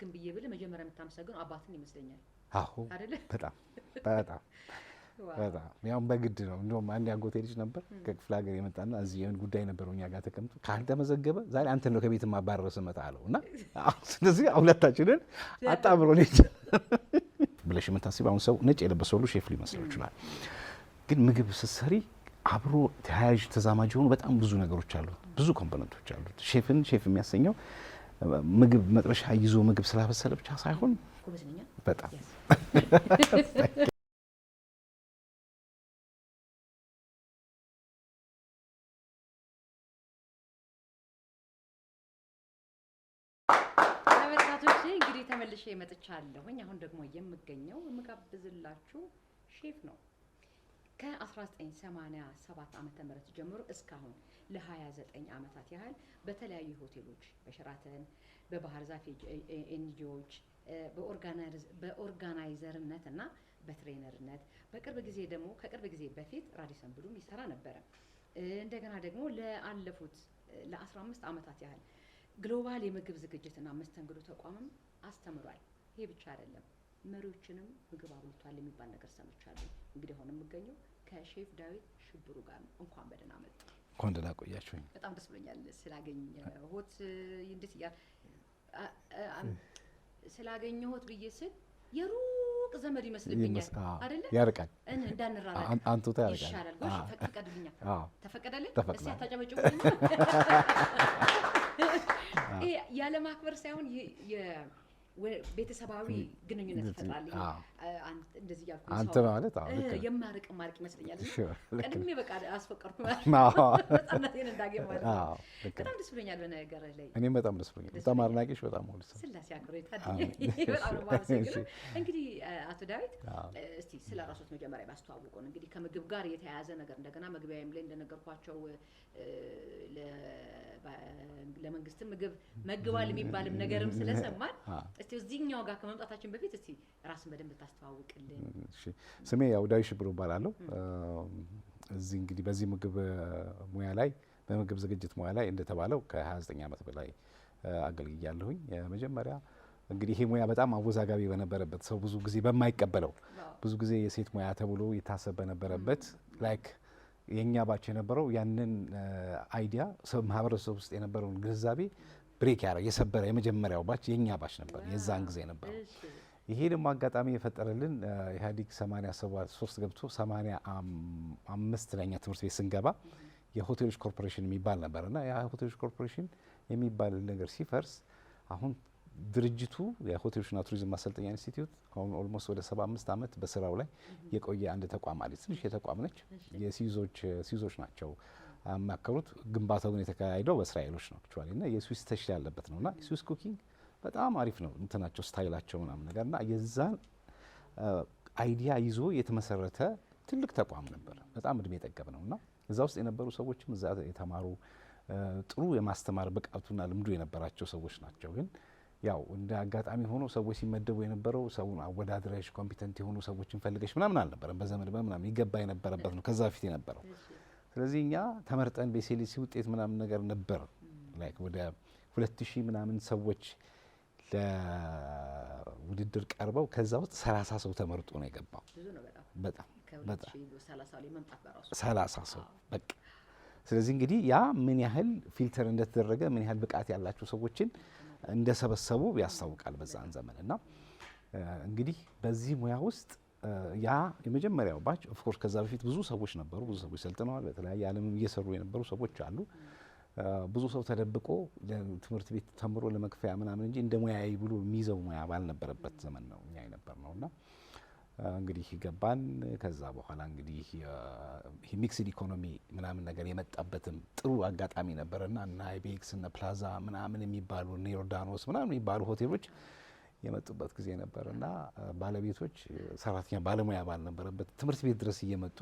ላመስግን ብዬ ብል መጀመሪያ የምታመሰግነው አባትን ይመስለኛል አዎ አይደለ በጣም በጣም በጣም ያው በግድ ነው እንደውም አንድ ያጎቴ ልጅ ነበር ከክፍለ ሀገር የመጣና እዚህ የሆነ ጉዳይ ነበረው እኛ ጋር ተቀምጦ ካልተመዘገበ ዛሬ አንተ ነው ከቤት ማባረር ስመጣ አለውና ስለዚህ ሁለታችንን አጣምሮ ልጅ ብለሽ የምታስቢው አሁን ሰው ነጭ የለበሰው ሁሉ ሼፍ ሊመስለው ይችላል ግን ምግብ ስትሰሪ አብሮ ተያያዥ ተዛማጅ የሆኑ በጣም ብዙ ነገሮች አሉት ብዙ ኮምፖነንቶች አሉት ሼፍን ሼፍ የሚያሰኘው ምግብ መጥበሻ ይዞ ምግብ ስላበሰለ ብቻ ሳይሆን በጣም እንግዲህ ተመልሼ መጥቻለሁኝ አሁን ደግሞ የምገኘው የምጋብዝላችሁ ሼፍ ነው ከ1987 ዓመተ ምህረት ጀምሮ እስካሁን ለ29 ዓመታት ያህል በተለያዩ ሆቴሎች በሸራተን በባህር ዛፍ ኤንጂኦዎች በኦርጋናይዘርነት እና በትሬነርነት በቅርብ ጊዜ ደግሞ ከቅርብ ጊዜ በፊት ራዲሰን ብሉም ይሰራ ነበር እንደገና ደግሞ ለአለፉት ለ15 ዓመታት ያህል ግሎባል የምግብ ዝግጅትና መስተንግዶ ተቋምም አስተምሯል ይሄ ብቻ አይደለም መሪዎችንም ምግብ አብልቷል የሚባል ነገር ሰምቻለሁ እንግዲህ አሁን የምገኘው ከሼፍ ዳዊት ሽብሩ ጋር እንኳን በደህና መጡ እንኳን ደህና ቆያችሁኝ በጣም ደስ ብሎኛል ስላገኘሁት እንዴት ያ ስላገኘሁት ብዬ ስል የሩቅ ዘመድ ይመስልብኛል አይደለ ያርቃል እንዳንራራቅ አንቱታ ያርቃል ይሻላል ጎሽ ፈቀድልኛል ተፈቀደልኝ እስቲ አታጨበጭቡ ያለ ማክበር ሳይሆን ቤተሰባዊ ግንኙነት ይፈጥራል እንደዚህ ያልኩ አንተ ማለት የማርቅ ማርቅ ይመስለኛል ቀድሜ በቃ አስፈቀርኩ ነፃነቴን እንዳገኝ ማለት ነው በጣም ደስ ብሎኛል በነገር ላይ እኔም በጣም ደስ ብሎኛል በጣም አድናቂሽ በጣም ወልስ ስላሴ አክብሮ ታዲያ በጣም ነው ማመሰግነው እንግዲህ አቶ ዳዊት እስቲ ስለ ራስዎት መጀመሪያ ባስተዋውቁን እንግዲህ ከምግብ ጋር የተያያዘ ነገር እንደገና መግቢያዬም ላይ እንደነገርኳቸው ለመንግስት ምግብ መግባል የሚባልም ነገርም ስለሰማን እስቲ እዚህኛው ጋር ከመምጣታችን በፊት እስቲ ራስን በደንብ ታስተዋውቅልን እሺ ስሜ ያው ዳዊት ሽብሩ እባላለሁ እዚህ እንግዲህ በዚህ ምግብ ሙያ ላይ በምግብ ዝግጅት ሙያ ላይ እንደተባለው ከ29 ዓመት በላይ አገልግያለሁኝ መጀመሪያ እንግዲህ ይሄ ሙያ በጣም አወዛጋቢ በነበረበት ሰው ብዙ ጊዜ በማይቀበለው ብዙ ጊዜ የሴት ሙያ ተብሎ ይታሰብ በነበረበት ላይክ የኛ ባች የነበረው ያንን አይዲያ ማህበረሰብ ውስጥ የነበረውን ግንዛቤ ብሬክ ያደረገ የሰበረ የመጀመሪያው ባች የኛ ባች ነበር የዛን ጊዜ ነበር ይሄ ደግሞ አጋጣሚ የፈጠረልን ኢህአዴግ 87 ገብቶ 85 ለኛ ትምህርት ቤት ስንገባ የሆቴሎች ኮርፖሬሽን የሚባል ነበርና ያ ሆቴሎች ኮርፖሬሽን የሚባል ነገር ሲፈርስ አሁን ድርጅቱ የሆቴሎችና ቱሪዝም ማሰልጠኛ ኢንስቲትዩት አሁን ኦልሞስት ወደ 75 ዓመት በስራው ላይ የቆየ አንድ ተቋም አለ ትንሽ የተቋም ነች የሲዞች ናቸው አማከሩት ግንባታውን የተካሄደው በእስራኤሎች ነው አክቹአሊ እና የስዊስ ተሽ ያለበት ነውና ስዊስ ኩኪንግ በጣም አሪፍ ነው እንትናቸው ስታይላቸው ምናምን ነገርና የዛን አይዲያ ይዞ የተመሰረተ ትልቅ ተቋም ነበር በጣም እድሜ የጠገብ ነውና እዛ ውስጥ የነበሩ ሰዎችም እዛ የተማሩ ጥሩ የማስተማር ብቃቱና ልምዱ የነበራቸው ሰዎች ናቸው ግን ያው እንደ አጋጣሚ ሆኖ ሰዎች ሲመደቡ የነበረው ሰውን አወዳድረሽ ኮምፒተንት የሆኑ ሰዎችን ፈልገሽ ምናምን አልነበረም በዘመድ በምናምን ይገባ የነበረበት ነው ከዛ በፊት የነበረው ስለዚህ እኛ ተመርጠን በሴሊሲ ውጤት ምናምን ነገር ነበር ላይክ ወደ 2000 ምናምን ሰዎች ለውድድር ቀርበው ከዛ ውስጥ 30 ሰው ተመርጦ ነው የገባው በጣም 30 ሰው በቃ ስለዚህ እንግዲህ ያ ምን ያህል ፊልተር እንደተደረገ ምን ያህል ብቃት ያላቸው ሰዎችን እንደሰበሰቡ ያስታውቃል በዛን ዘመንና እንግዲህ በዚህ ሙያ ውስጥ ያ የመጀመሪያው ባች ኦፍ ኮርስ ከዛ በፊት ብዙ ሰዎች ነበሩ ብዙ ሰዎች ሰልጥነዋል በተለያየ ዓለም እየሰሩ የነበሩ ሰዎች አሉ ብዙ ሰው ተደብቆ ለትምህርት ቤት ተምሮ ለመክፈያ ምናምን እንጂ እንደ ሙያዬ ብሎ የሚይዘው ሙያ ባልነበረበት ዘመን ነው እኛ የነበርነውና እንግዲህ ገባን ከዛ በኋላ እንግዲህ ይሄ ሚክስድ ኢኮኖሚ ምናምን ነገር የመጣበትም ጥሩ አጋጣሚ ነበርና እና አይቤክስ እና ፕላዛ ምናምን የሚባሉ ኔሮዳኖስ ምናምን የሚባሉ ሆቴሎች የመጡበት ጊዜ ነበርና ባለቤቶች ሰራተኛ ባለሙያ ባልነበረበት ትምህርት ቤት ድረስ እየመጡ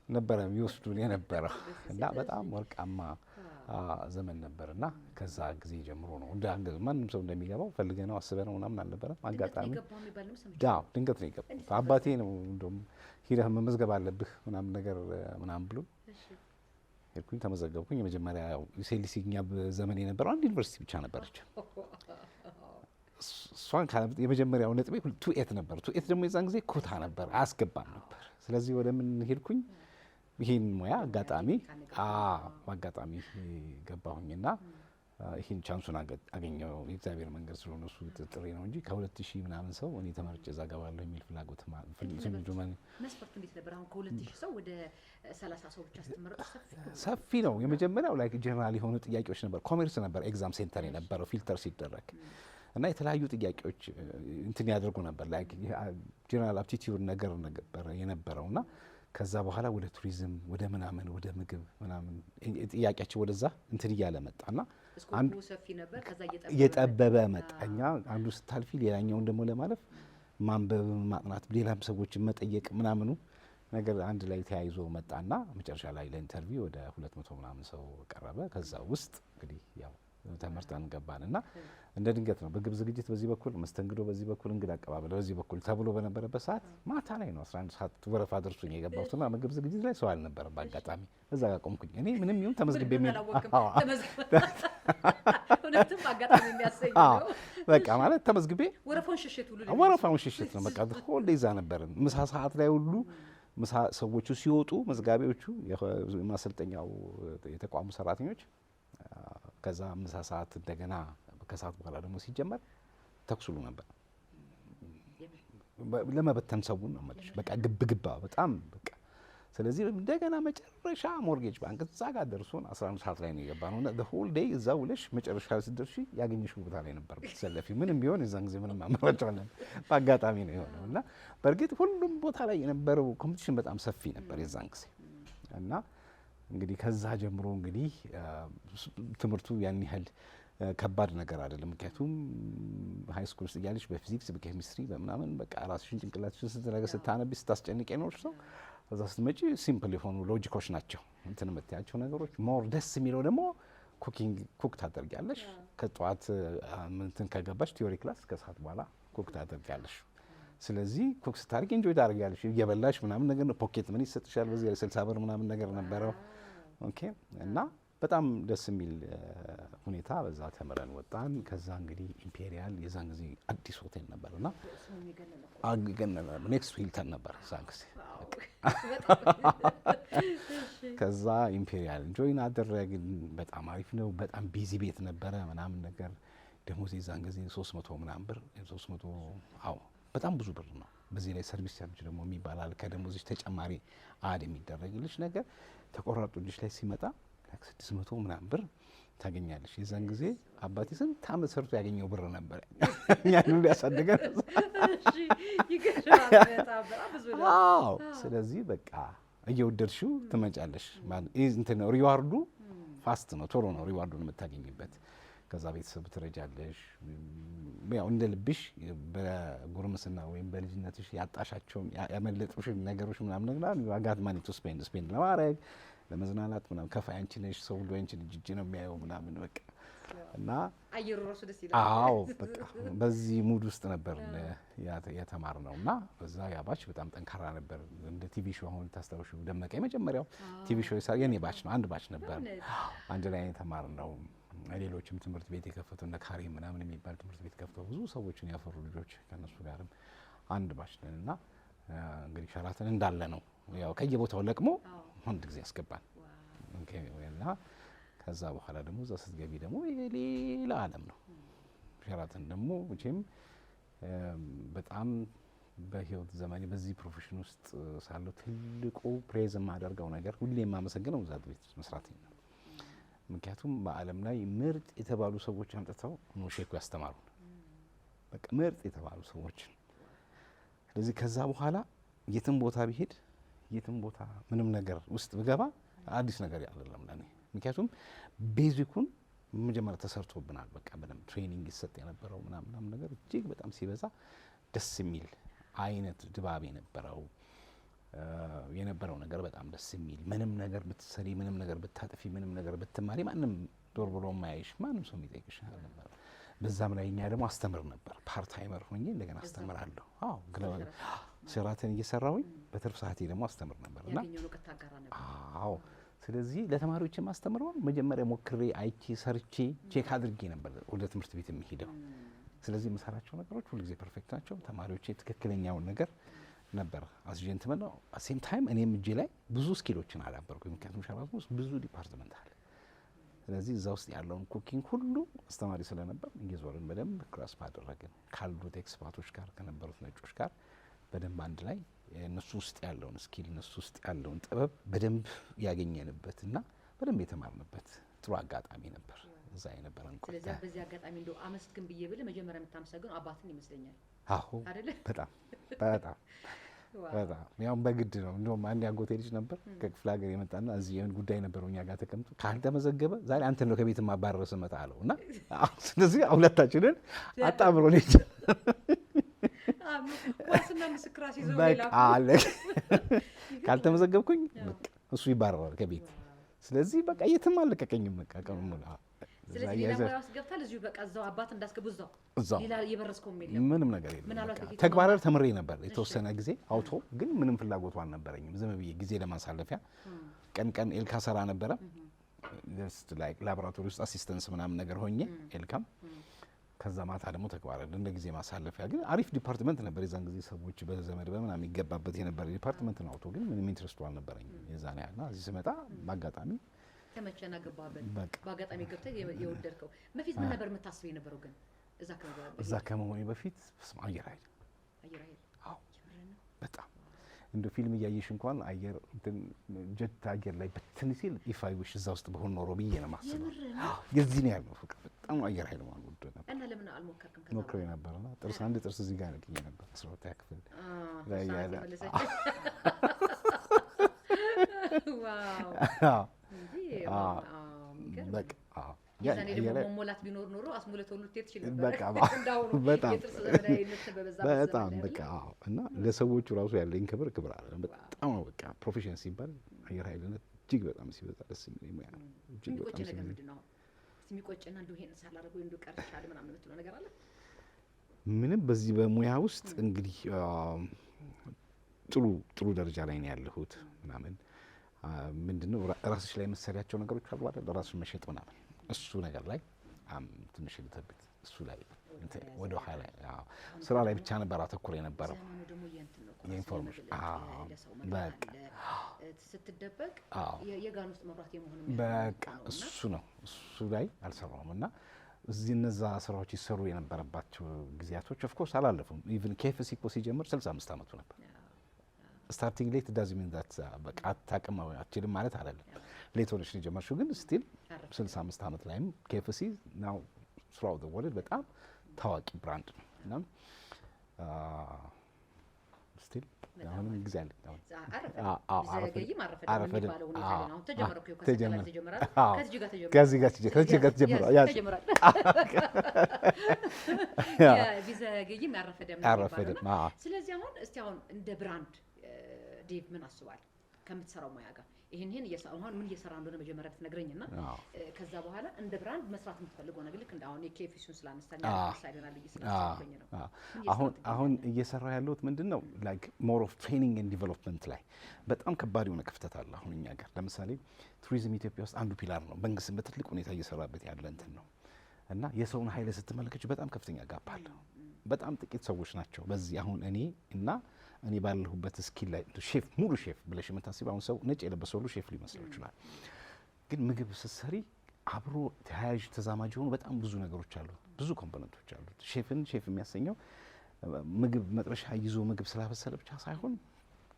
ነበር የሚወስዱን የነበረው እና በጣም ወርቃማ ዘመን ነበርና ከዛ ጊዜ ጀምሮ ነው እንደ አንገዝ ማንም ሰው እንደሚገባው ፈልገነው አስበነው ምናምን አልነበረም አጋጣሚ ዳው ድንገት ነው የገባው አባቴ ነው እንደውም ሂደህ መመዝገብ አለብህ ምናምን ነገር ምናምን ብሎ ሄድኩኝ ተመዘገብኩኝ የመጀመሪያ ዩሴሊሲኛ ዘመን የነበረው አንድ ዩኒቨርሲቲ ብቻ ነበረች እሷን የመጀመሪያው ነጥቤ 2.8 ነበር። 2.8 ደግሞ የዛን ጊዜ ኮታ ነበር፣ አያስገባም ነበር። ስለዚህ ወደ ምን ሄድኩኝ? ይህን ሙያ አጋጣሚ በአጋጣሚ ገባሁኝና ይህን ቻንሱን አገኘው። የእግዚአብሔር መንገድ ስለሆነ እሱ ጥሪ ነው እንጂ ከ2000 ምናምን ሰው እኔ ተመርጬ እዛ ገባለሁ የሚል ፍላጎት መስፈርቱ እንዴት ነበር? አሁን ከ2000 ሰው ወደ 30 ሰው ብቻ ስትመረጡ ሰፊ ነው። የመጀመሪያው ላይ ጀነራል የሆኑ ጥያቄዎች ነበር። ኮሜርስ ነበር ኤግዛም ሴንተር የነበረው ፊልተር ሲደረግ እና የተለያዩ ጥያቄዎች እንትን ያደርጉ ነበር። ላይክ ጀነራል አፕቲቲዩድ ነገር ነበር የነበረውና ከዛ በኋላ ወደ ቱሪዝም ወደ ምናምን ወደ ምግብ ምናምን ጥያቄያቸው ወደዛ እንትን እያለ መጣና አንዱ ሰፊ ነበር። ከዛ እየጠበበ መጣኛ። አንዱ ስታልፊ ሌላኛውን ደግሞ ለማለፍ ማንበብ ማጥናት፣ ሌላም ሰዎችን መጠየቅ ምናምኑ ነገር አንድ ላይ ተያይዞ መጣና መጨረሻ ላይ ለኢንተርቪው ወደ 200 ምናምን ሰው ቀረበ። ከዛ ውስጥ እንግዲህ ያው ተመርጠን ገባንና እንደ ድንገት ነው ምግብ ዝግጅት በዚህ በኩል መስተንግዶ በዚህ በኩል እንግዳ አቀባበል በዚህ በኩል ተብሎ በነበረበት ሰዓት ማታ ላይ ነው 11 ሰዓት ወረፋ ደርሶኝ የገባሁትና ምግብ ዝግጅት ላይ ሰው አልነበረም። በአጋጣሚ እዛ ጋር ቆምኩኝ። እኔ ምንም ይሁን ተመዝግቤ እውነትም አጋጣሚ የሚያሰኝ ነው። በቃ ማለት ተመዝግቤ ወረፋውን ሽሽት ነው። በቃ ሆል ዴይ እዛ ነበርን። ምሳ ሰዓት ላይ ሁሉ ምሳ ሰዎቹ ሲወጡ መዝጋቢዎቹ የማሰልጠኛው የተቋሙ ሰራተኞች ከዛ ምሳ ሰዓት እንደገና ከሰዓት በኋላ ደግሞ ሲጀመር ተኩስሉ ነበር ለመበተን ሰውን ነው ማለት በቃ ግብግባ በጣም በቃ። ስለዚህ እንደገና መጨረሻ ሞርጌጅ ባንክ እዛ ጋር ደርሶን 11 ሰዓት ላይ ነው የገባነው እና the whole day እዛ ውለሽ መጨረሻ ስትደርሺ ያገኘሽው ቦታ ላይ ነበር ተሰለፊ። ምንም ቢሆን የዛን ጊዜ ምንም አመራጫለን በአጋጣሚ ነው የሆነው እና በእርግጥ ሁሉም ቦታ ላይ የነበረው ኮምፒቲሽን በጣም ሰፊ ነበር የዛን ጊዜ እና እንግዲህ ከዛ ጀምሮ እንግዲህ ትምህርቱ ያን ያህል ከባድ ነገር አይደለም። ምክንያቱም ሃይ ስኩል ውስጥ እያለሽ በፊዚክስ በኬሚስትሪ በምናምን በቃ ራስሽን ጭንቅላትሽን ስትነገ ስታነቢ ስታስጨንቅ የኖርሽ ሰው እዛ ስትመጪ ሲምፕል የሆኑ ሎጂኮች ናቸው እንትን የምትያቸው ነገሮች። ሞር ደስ የሚለው ደግሞ ኩክ ታደርጊያለሽ። ከጠዋት እንትን ከገባሽ ቲዮሪ ክላስ ከሰዓት በኋላ ኩክ ታደርጊያለሽ። ስለዚህ ኩክ ስታደርጊ ኢንጆይ ታደርጊያለሽ እየበላሽ ምናምን ነገር ነው። ፖኬት ምን ይሰጥሻል በዚህ 60 ብር ምናምን ነገር ነበረው። ኦኬ እና በጣም ደስ የሚል ሁኔታ በዛ ተምረን ወጣን። ከዛ እንግዲህ ኢምፔሪያል የዛን ጊዜ አዲስ ሆቴል ነበርና ኔክስት ሂልተን ነበር እዛን ጊዜ። ከዛ ኢምፔሪያል ጆይን አደረግን። በጣም አሪፍ ነው። በጣም ቢዚ ቤት ነበረ ምናምን ነገር። ደሞዝ የዛን ጊዜ 300 ምናምን ብር 300 አዎ በጣም ብዙ ብር ነው። በዚህ ላይ ሰርቪስ ቻርጅ ደግሞ የሚባላል ከደሞዝሽ ተጨማሪ አድ የሚደረግልሽ ነገር ተቆራርጦልሽ ላይ ሲመጣ 600 ምናምን ብር ታገኛለሽ። የዛን ጊዜ አባቴ ስንት ዓመት ሰርቶ ያገኘው ብር ነበር ያን ሁሉ ያሳደገን። አዎ ስለዚህ በቃ እየወደድሽው ትመጫለሽ። እንትን ነው ሪዋርዱ ፋስት ነው፣ ቶሎ ነው ሪዋርዱን የምታገኝበት። ከዛ ቤተሰብ ትረጃለሽ። ያው እንደ ልብሽ በጉርምስና ወይም በልጅነትሽ ያጣሻቸውን ያመለጡሽን ነገሮች ምናምን ነገር አጋት ማኒ ቱ ስፔንድ ለማድረግ ለመዝናናት ምናምን ከፋይ አንቺ ነሽ፣ ሰው ሁሉ አንቺ ልጅ ነው የሚያየው ምናምን በቃ እና አየሩ ራሱ ደስ ይላል። አዎ በቃ በዚህ ሙድ ውስጥ ነበር የተማርነው እና በዛ ያባች በጣም ጠንካራ ነበር። እንደ ቲቪ ሾው አሁን ታስታውሺው ደመቀ የመጀመሪያው ቲቪ ሾው የኔ ባች ነው። አንድ ባች ነበር አንድ ላይ የተማርነው። ሌሎችም ትምህርት ቤት የከፈቱ እነ ካሪም ምናምን የሚባል ትምህርት ቤት ከፍተው ብዙ ሰዎችን ያፈሩ ልጆች ከነሱ ጋርም አንድ ባች ነን እና እንግዲህ ሸራተን እንዳለ ነው ያው ከየቦታው ለቅሞ አንድ ጊዜ ያስገባል። ኦኬ ወይና ከዛ በኋላ ደግሞ እዛ ስትገቢ ደግሞ ሌላ ዓለም ነው። ሸራተን ደግሞ መቼም በጣም በህይወት ዘመኔ በዚህ ፕሮፌሽን ውስጥ ሳለው ትልቁ ፕሬዝ የማደርገው ነገር ሁሌ የማመሰግነው እዛ ቤት መስራት ነው። ምክንያቱም በዓለም ላይ ምርጥ የተባሉ ሰዎች አምጥተው ነው ሼኩ ያስተማሩ። በቃ ምርጥ የተባሉ ሰዎች። ስለዚህ ከዛ በኋላ የትም ቦታ ቢሄድ የትም ቦታ ምንም ነገር ውስጥ ብገባ አዲስ ነገር አይደለም ለኔ። ምክንያቱም ቤዚኩን መጀመሪያ ተሰርቶብናል። በቃ በደንብ ትሬኒንግ ይሰጥ የነበረው ምናምን ነገር እጅግ በጣም ሲበዛ ደስ የሚል አይነት ድባብ የነበረው ነገር በጣም ደስ የሚል ምንም ነገር ብትሰሪ ምንም ነገር ብታጥፊ ምንም ነገር ብትማሪ ማንም ዶር ብሎ ማይሽ ማንም ሰው የሚጠይቅሽ ነበር። በዛም ላይ እኛ ደግሞ አስተምር ነበር። ፓርት ታይመር ሆኜ እንደገና አስተምራለሁ። አዎ ሸራተን እየሰራሁኝ በትርፍ ሰዓቴ ደግሞ አስተምር ነበርና አዎ ስለዚህ ለተማሪዎች የማስተምረው መጀመሪያ ሞክሬ አይቼ ሰርቼ ቼክ አድርጌ ነበር ወደ ትምህርት ቤት የሚሄደው። ስለዚህ የምሰራቸው ነገሮች ሁልጊዜ ፐርፌክት ናቸው። ተማሪዎቼ ትክክለኛውን ነገር ነበር አስጀንትመን ነው። ሴም ታይም እኔም እጄ ላይ ብዙ ስኪሎችን አዳበርኩኝ። ምክንያቱም ሸራተን ውስጥ ብዙ ዲፓርትመንት አለ። ስለዚህ እዛ ውስጥ ያለውን ኩኪንግ ሁሉ አስተማሪ ስለነበር እየዞርን በደንብ ክላስ ባደረግን ካሉት ኤክስፐርቶች ጋር ከነበሩት ነጮች ጋር በደንብ አንድ ላይ እነሱ ውስጥ ያለውን ስኪል እነሱ ውስጥ ያለውን ጥበብ በደንብ ያገኘንበት እና በደንብ የተማርንበት ጥሩ አጋጣሚ ነበር እዛ የነበረን ቆይታ። ስለዚህ በዚህ አጋጣሚ እንደው አመስግን ብዬ ብል መጀመሪያ የምታመሰግነው አባትን ይመስለኛል። አዎ በጣም በጣም በጣም ያው በግድ ነው። እንደውም አንድ ያጎቴ ልጅ ነበር ከክፍለ ሀገር የመጣና እዚህ የምን ጉዳይ ነበረው እኛ ጋር ተቀምጦ ካልተመዘገበ ዛሬ አንተ ነው ከቤት ማባረር ስመጣ አለው እና ስለዚህ ሁለታችንን አጣምሮ ልጅ ዋስና ምስክር አስይዘው በቃ አለ ካልተመዘገብኩኝ በቃ እሱ ይባረራል ከቤት። ስለዚህ በቃ የትም አልለቀቀኝም። በቃ ቀኑን ሙሉ ስለዚህ ሌላ ሙያ ውስጥ ገብታል። እዚሁ በቃ እዛው አባት እንዳስገቡ እዛው ሌላ የበረስከውም የለም ምንም ነገር የለም። ተግባራዊ ተምሬ ነበር የተወሰነ ጊዜ አውቶ፣ ግን ምንም ፍላጎቱ አልነበረኝም። ዝም ብዬ ጊዜ ለማሳለፊያ ቀን ቀን ኤልካ ሰራ ነበረ። ጀስት ላይክ ላቦራቶሪ ውስጥ አሲስተንስ ምናምን ነገር ሆኜ ኤልካም፣ ከዛ ማታ ደግሞ ተግባራዊ እንደ ጊዜ ማሳለፊያ። ግን አሪፍ ዲፓርትመንት ነበር የዛን ጊዜ ሰዎች በዘመድ በምናምን የሚገባበት የነበረ ዲፓርትመንት ነው አውቶ። ግን ምንም ኢንትረስቱ አልነበረኝም የዛን ያህልና እዚህ ስመጣ በአጋጣሚ ተመቸና ገባበት። በአጋጣሚ ገብተህ የወደድከው። በፊት ምን ነበር የምታስበው የነበረው ግን እዛ ከመሆኔ በፊት? አየር ኃይል አዎ በጣም እንደ ፊልም እያየሽ እንኳን አየር ጀት አየር ላይ በትን ሲል ኢፋይ ዊሽ እዛ ውስጥ በሆን ኖሮ ብዬ ነው የማስበው። የዚህ ነው ያለው ፍቅር። በጣም አየር ኃይል ማለት ወደ ነበር እና ለምን አልሞከርክም? ሞክሬ ነበርና አንድ ጥርስ እዚህ ጋር ነቅዬ ነበር 12ኛ ክፍል ላይ ያለ ዋው በቃ ያኔ ደግሞ ሞላት ቢኖር ኖሮ አስሞለተው ልትሄድ ትችል ነበር። በቃ በጣም በቃ እና ለሰዎቹ ራሱ ያለኝ ክብር አለ። በጣም በቃ ፕሮፌሽን ሲባል አየር ኃይልነት እጅግ በጣም ሲበዛ ደስ የሚል ሙያ ነው። እጅግ በጣም ሲበዛ ምንድን ነው የሚቆጭና እንደው ይሄን ሳላደርገው እንደው ቀርቻለሁ ምናምን የምትለው ነገር አለ? ምንም በዚህ በሙያ ውስጥ እንግዲህ ጥሩ ደረጃ ላይ ነው ያለሁት ምናምን ምንድነው ራስሽ ላይ መሰሪያቸው ነገሮች አሉ አይደል? ራስሽ መሸጥ ምናምን እሱ ነገር ላይ ትንሽ ልተብት እሱ ላይ ወደ ኋላ ስራ ላይ ብቻ ነበር አተኩር የነበረው። የኢንፎርሜሽን በቃ ስትደበቅ የጋን ውስጥ መብራት የመሆን በቃ እሱ ነው። እሱ ላይ አልሰራውም እና እዚህ እነዛ ስራዎች ይሰሩ የነበረባቸው ጊዜያቶች ኦፍ ኮርስ አላለፉም። ኢቭን ኬኤፍሲ እኮ ሲጀምር 65 ዓመቱ ነበር። ስታርቲንግ ሌት ዳዝ ሚን ዳት በቃ አታውቅም አትችልም ማለት አይደለም። ሌት ሆነሽ ነው የጀመርሽው፣ ግን ስቲል 65 ዓመት ላይም ኬኤፍሲ ናው ስራው ዘ ወርልድ በጣም ታዋቂ ብራንድ ነው እና ስቲል አሁንም ጊዜ አለ። ስለዚህ አሁን እስቲ አሁን እንደ ብራንድ ዴቭ ምን አስባል ከምትሰራው ሙያ ጋር ይሄን አሁን ምን እየሰራ እንደሆነ መጀመሪያ ትነግረኝና ከዛ በኋላ እንደ ብራንድ መስራት የምትፈልገው ነገር ልክ እንደ አሁን የኬኤፍሲውን ስላነሳኝ ሳይደናል እየሰራኝ ነው። አሁን እየሰራ ያለሁት ምንድነው ላይክ ሞር ኦፍ ትሬኒንግ ኤንድ ዲቨሎፕመንት ላይ በጣም ከባድ የሆነ ክፍተት አለ አሁን እኛ ጋር። ለምሳሌ ቱሪዝም ኢትዮጵያ ውስጥ አንዱ ፒላር ነው፣ መንግስት በትልቅ ሁኔታ እየሰራበት ያለ እንትን ነው እና የሰውን ኃይል ስትመለከች በጣም ከፍተኛ ጋፕ አለ። በጣም ጥቂት ሰዎች ናቸው በዚህ አሁን እኔ ባለሁበት ስኪል ላይ ሼፍ ሙሉ ሼፍ ብለሽ የምታስቢ አሁን ሰው ነጭ የለበሰው ሁሉ ሼፍ ሊመስለው ይችላል። ግን ምግብ ስትሰሪ አብሮ ተያያዥ ተዛማጅ የሆኑ በጣም ብዙ ነገሮች አሉት፣ ብዙ ኮምፖነንቶች አሉት። ሼፍን ሼፍ የሚያሰኘው ምግብ መጥበሻ ይዞ ምግብ ስላበሰለ ብቻ ሳይሆን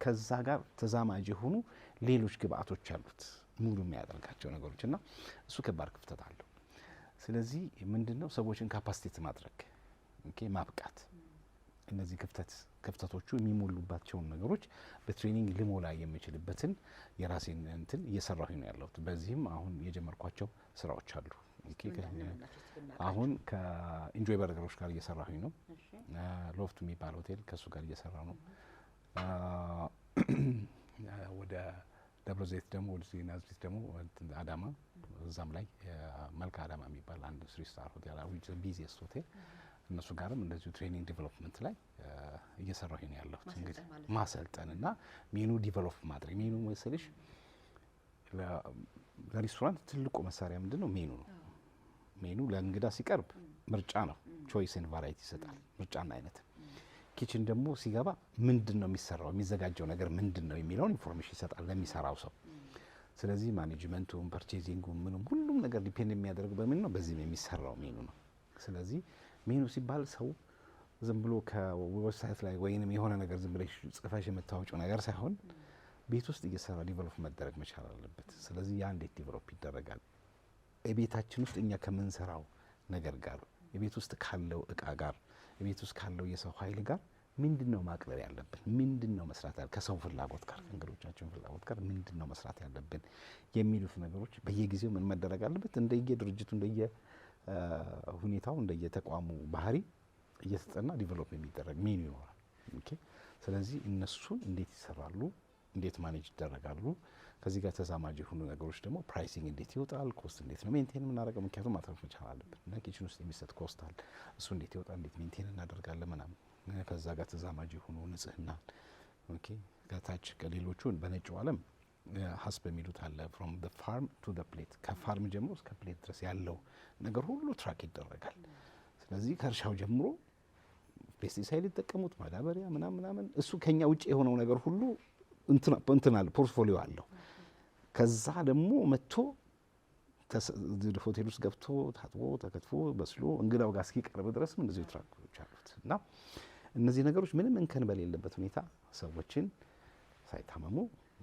ከዛ ጋር ተዛማጅ የሆኑ ሌሎች ግብአቶች አሉት ሙሉ የሚያደርጋቸው ነገሮች እና እሱ ከባድ ክፍተት አለው። ስለዚህ ምንድነው ሰዎችን ካፓሲቴት ማድረግ ማብቃት እነዚህ ክፍተቶቹ የሚሞሉባቸውን ነገሮች በትሬኒንግ ልሞላ የምችልበትን የራሴን እንትን እየሰራሁኝ ነው ያለሁት። በዚህም አሁን የጀመርኳቸው ስራዎች አሉ። አሁን ከኢንጆይ በርገሮች ጋር እየሰራሁኝ ነው። ሎፍት የሚባል ሆቴል ከሱ ጋር እየሰራ ነው። ወደ ደብረ ዘይት ደግሞ ወደ ናዝሬት ደግሞ አዳማ እዛም ላይ መልካ አዳማ የሚባል አንድ 3 ስታር ሆቴል አዊጅ ቢዚየስት ሆቴል እነሱ ጋርም እንደዚሁ ትሬኒንግ ዲቨሎፕመንት ላይ እየሰራሁ ነው ያለሁት። እንግዲህ ማሰልጠንና ሜኑ ዲቨሎፕ ማድረግ ሜኑ መሰለሽ ለሬስቶራንት ትልቁ መሳሪያ ምንድነው? ሜኑ ነው። ሜኑ ለእንግዳ ሲቀርብ ምርጫ ነው። ቾይስ ኤንድ ቫራይቲ ይሰጣል፣ ምርጫና አይነት። ኪችን ደግሞ ሲገባ ምንድን ነው የሚሰራው፣ የሚዘጋጀው ነገር ምንድን ነው የሚለውን ኢንፎርሜሽን ይሰጣል ለሚሰራው ሰው። ስለዚህ ማኔጅመንቱም ፐርቼዚንጉም ምንም ሁሉም ነገር ዲፔንድ የሚያደርገው በምን ነው፣ በዚህም የሚሰራው ሜኑ ነው። ስለዚህ ሜኑ ሲባል ሰው ዝም ብሎ ከዌብሳይት ላይ ወይንም የሆነ ነገር ዝም ብለሽ ጽፈሽ የምታወጪው ነገር ሳይሆን ቤት ውስጥ እየሰራ ዲቨሎፕ መደረግ መቻል አለበት። ስለዚህ ያ እንዴት ዲቨሎፕ ይደረጋል? የቤታችን ውስጥ እኛ ከምንሰራው ነገር ጋር፣ የቤት ውስጥ ካለው እቃ ጋር፣ የቤት ውስጥ ካለው የሰው ኃይል ጋር ምንድን ነው ማቅረብ ያለብን? ምንድን ነው መስራት ያለብን? ከሰው ፍላጎት ጋር ከእንግዶቻችን ፍላጎት ጋር ምንድን ነው መስራት ያለብን የሚሉት ነገሮች በየጊዜው ምን መደረግ አለበት? እንደየ ድርጅቱ እንደየ ሁኔታው እንደየ ተቋሙ ባህሪ እየተጠና ዲቨሎፕ የሚደረግ ሜኑ ይኖራል። ኦኬ። ስለዚህ እነሱን እንዴት ይሰራሉ? እንዴት ማኔጅ ይደረጋሉ? ከዚህ ጋር ተዛማጅ የሆኑ ነገሮች ደግሞ ፕራይሲንግ እንዴት ይወጣል? ኮስት እንዴት ነው ሜንቴን የምናደርገው? ምክንያቱም ማትረፍ መቻል አለብን እና ኪችን ውስጥ የሚሰጥ ኮስት አለ። እሱ እንዴት ይወጣል? እንዴት ሜንቴን እናደርጋለን? ምናምን ከዛ ጋር ተዛማጅ የሆኑ ንጽህና፣ ኦኬ። ከታች ከሌሎቹ በነጩ ዓለም ሀስ በሚሉት አለ ፍሮም ዘ ፋርም ቱ ዘ ፕሌት፣ ከፋርም ጀምሮ እስከ ፕሌት ድረስ ያለው ነገር ሁሉ ትራክ ይደረጋል። ስለዚህ ከእርሻው ጀምሮ ፔስቲሳይድ ሊጠቀሙት ማዳበሪያ ምናምን እሱ ከኛ ውጭ የሆነው ነገር ሁሉ እንትን አለ፣ ፖርትፎሊዮ አለው። ከዛ ደግሞ መጥቶ ሆቴል ውስጥ ገብቶ ታጥቦ ተከትፎ በስሎ እንግዳው ጋር እስኪቀርብ ድረስም እንደዚሁ ትራኮች አሉት እና እነዚህ ነገሮች ምንም እንከን በሌለበት ሁኔታ ሰዎችን ሳይታመሙ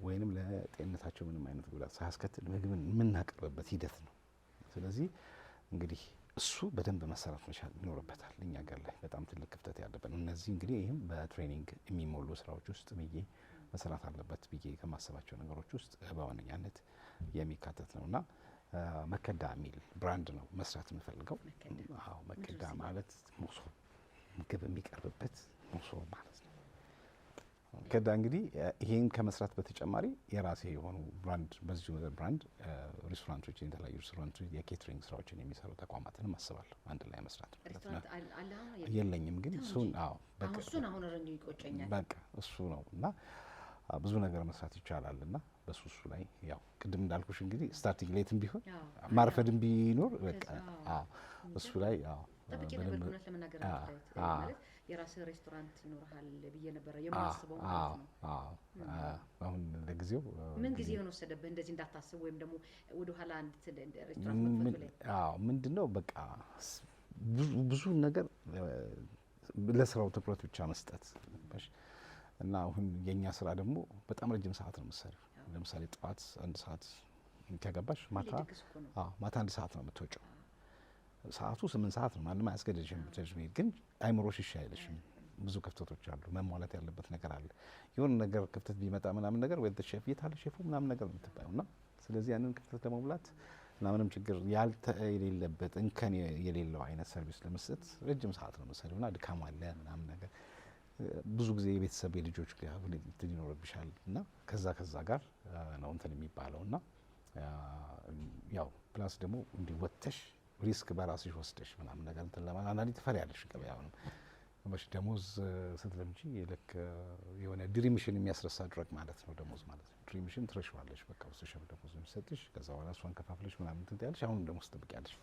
ወይንም ለጤንነታቸው ምንም አይነት ጉዳት ሳያስከትል ምግብን የምናቀርብበት ሂደት ነው። ስለዚህ እንግዲህ እሱ በደንብ መሰራት መቻል ይኖርበታል። እኛ ሀገር ላይ በጣም ትልቅ ክፍተት ያለበት እነዚህ እንግዲህ ይህም በትሬኒንግ የሚሞሉ ስራዎች ውስጥ ብዬ መሰራት አለበት ብዬ ከማሰባቸው ነገሮች ውስጥ በዋነኛነት የሚካተት ነው እና መከዳ የሚል ብራንድ ነው መስራት የምፈልገው። አዎ መከዳ ማለት መሶብ፣ ምግብ የሚቀርብበት መሶብ ማለት ነው። መከዳ እንግዲህ ይሄን ከመስራት በተጨማሪ የራሴ የሆኑ ብራንድ በዚሁ ብራንድ ሬስቶራንቶችን፣ የተለያዩ ሬስቶራንቶች የኬተሪንግ ስራዎችን የሚሰሩ ተቋማትንም አስባለሁ አንድ ላይ መስራት ማለት ነው። የለኝም ግን እሱን በቃ እሱ ነው እና ብዙ ነገር መስራት ይቻላል እና በሱ ላይ ያው ቅድም እንዳልኩሽ እንግዲህ ስታርቲንግ ሌትም ቢሆን ማርፈድም ቢኖር በቃ እሱ ላይ ጠብቄ ነበር እውነት ለመናገር ማለት የራስህ ሬስቶራንት ይኖርሃል ብዬ ነበረ የማስበው ማለት ነው። አሁን ለጊዜው ምን ጊዜ ሆነ ወሰደብህ እንደዚህ እንዳታስብ ወይም ደግሞ ወደ ኋላ ሬስቶራንት መክፈቱ ላይ? ምንድነው በቃ ብዙ ነገር ለስራው ትኩረት ብቻ መስጠት እና አሁን የኛ ስራ ደግሞ በጣም ረጅም ሰዓት ነው የምትሰሪው። ለምሳሌ ጠዋት 1 ሰዓት ከገባሽ ማታ 1 ሰዓት ነው የምትወጪው። ሰዓቱ 8 ሰዓት ነው። ማንም አያስገድድሽም ብትሄጂ፣ ግን አይምሮሽ እሺ አይልሽም። ብዙ ክፍተቶች አሉ። መሟላት ያለበት ነገር አለ። የሆነ ነገር ክፍተት ቢመጣ ምናምን ነገር ወይ ሼፍ የታለ ሼፉ ምናምን ነገር የምትባየው እና ስለዚህ ያንን ክፍተት ለመሙላት እና ምንም ችግር የሌለበት እንከን የሌለው አይነት ሰርቪስ ለመስጠት ረጅም ሰዓት ነው የምትሰሪው እና ድካም አለ ምናምን ነገር ብዙ ጊዜ የቤተሰብ የልጆች ጋር እንትን ይኖርብሻል እና ከዛ ጋር ነው እንትን የሚባለው እና ያው ፕላስ ደግሞ እንዲወተሽ ሪስክ በራስሽ ወስደሽ ምናምን ነገር እንትን ለማለት አንዳንዴ ትፈሪያለሽ። ገበያውንም መሽ ደሞዝ ስትለምጂ ልክ የሆነ ድሪምሽን የሚያስረሳ ድረግ ማለት ነው ደሞዝ ማለት ነው። ድሪምሽን ትረሽዋለሽ በቃ ወስደሽ ደሞዝ የሚሰጥሽ ከዛ በኋላ እሷን ከፋፍለሽ ምናምን እንትን ትያለሽ። አሁንም ደሞዝ ትጠብቂያለሽ።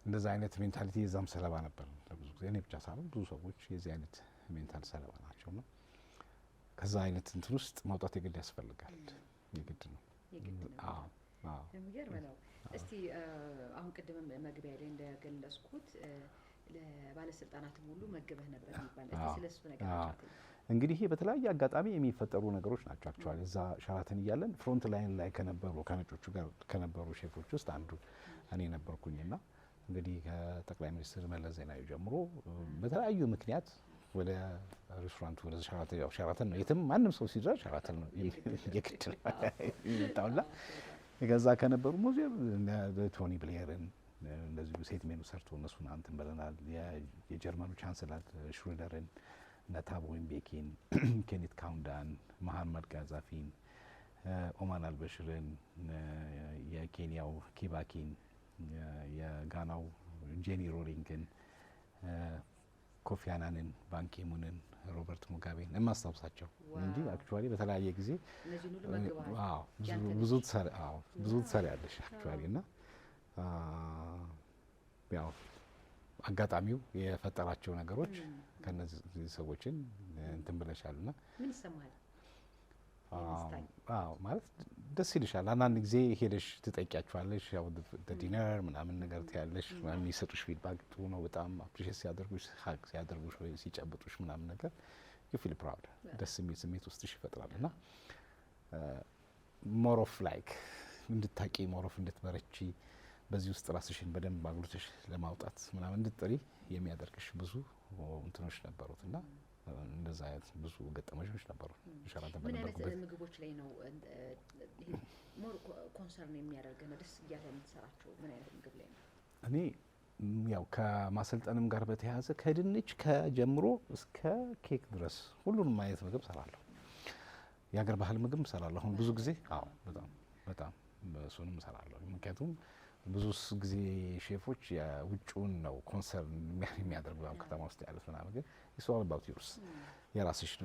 እንደዛ አይነት ሜንታሊቲ የዛም ሰለባ ነበር ለብዙ ጊዜ። እኔ ብቻ ሳይሆን ብዙ ሰዎች የዚህ አይነት ሜንታል ሰለባ ናቸው እና ከዛ አይነት እንትን ውስጥ መውጣት የግድ ያስፈልጋል። የግድ ነው። የሚገርም ነው። እስቲ አሁን ቅድም መግቢያ ላይ እንደገለጽኩት ለባለስልጣናትም ሁሉ መግበህ ነበር የሚባል እስቲ ስለሱ ነገር እንግዲህ ይሄ በተለያየ አጋጣሚ የሚፈጠሩ ነገሮች ናቸው። አክቹዋሊ እዛ ሸራተን እያለን ፍሮንት ላይን ላይ ከነበሩ ከነጮቹ ጋር ከነበሩ ሼፎች ውስጥ አንዱ እኔ ነበርኩኝና እንግዲህ ከጠቅላይ ሚኒስትር መለስ ዜናዊ ጀምሮ በተለያዩ ምክንያት ወደ ሬስቶራንቱ ወደ ሸራተን ነው የትም ማንም ሰው ሲደርስ ሸራተን ነው የግድ ነው የመጣውና ከዛ ከነበሩ ሙዚየም ቶኒ ብሌርን እንደዚሁ ሴት ሜኑ ሰርቶ እነሱን አንተን ብለናል። የጀርመኑ ቻንስለር ሽሩደርን፣ ነታቦ ምቤኪን፣ ኬኔት ካውንዳን፣ መሐመድ ጋዛፊን፣ ኦማን አልበሽርን፣ የኬንያው ኪባኪን፣ የጋናው ጄኒ ሮሊንግን፣ ኮፊ አናንን፣ ባንኪሙንን፣ ሮበርት ሙጋቤን የማስታውሳቸው እንጂ አክቹዋሊ በተለያየ ጊዜ ብዙ ትሰሪያለሽ አክቹዋሊ እና ያው አጋጣሚው የፈጠራቸው ነገሮች ከነዚህ ሰዎችን እንትን ብለሻልና ምን ይሰማል? ማለት ደስ ይልሻል። አንዳንድ ጊዜ ሄደሽ ትጠይቂያቸዋለሽ፣ ያው ዲነር ምናምን ነገር ትያለሽ፣ የሚሰጡሽ ፊድባክ ጥሩ ነው በጣም አፕሪሼት ሲያደርጉሽ፣ ሀግ ሲያደርጉሽ ወይ ሲጨብጡሽ ምናምን ነገር ዩ ፊል ፕራውድ፣ ደስ የሚል ስሜት ውስጥሽ ይፈጥራል እና ሞር ኦፍ ላይክ እንድታቂ ሞር ኦፍ እንድትበረቺ በዚህ ውስጥ ራስሽን በደንብ አጉልተሽ ለማውጣት ምናምን እንድትጥሪ የሚያደርግሽ ብዙ እንትኖች ነበሩት እና እንደዛ አይነት ብዙ ገጠመኞች ነበሩ። ምን አይነት ምግቦች ላይ ነው ሞር ኮንሰርን የሚያደርገው ነው ደስ እያለ የምትሰራቸው? ምን አይነት ምግብ ላይ ነው? እኔ ያው ከማሰልጠንም ጋር በተያያዘ ከድንች ከጀምሮ እስከ ኬክ ድረስ ሁሉንም አይነት ምግብ ሰራለሁ። የሀገር ባህል ምግብ ሰራለሁ። አሁን ብዙ ጊዜ በጣም እሱንም ሰራለሁ። ምክንያቱም ብዙ ጊዜ ሼፎች የውጭውን ነው ኮንሰርን የሚያደርጉ ከተማ ውስጥ ያሉት ምናምን፣ ግን ኢትስ ኦል አባውት ዩርስ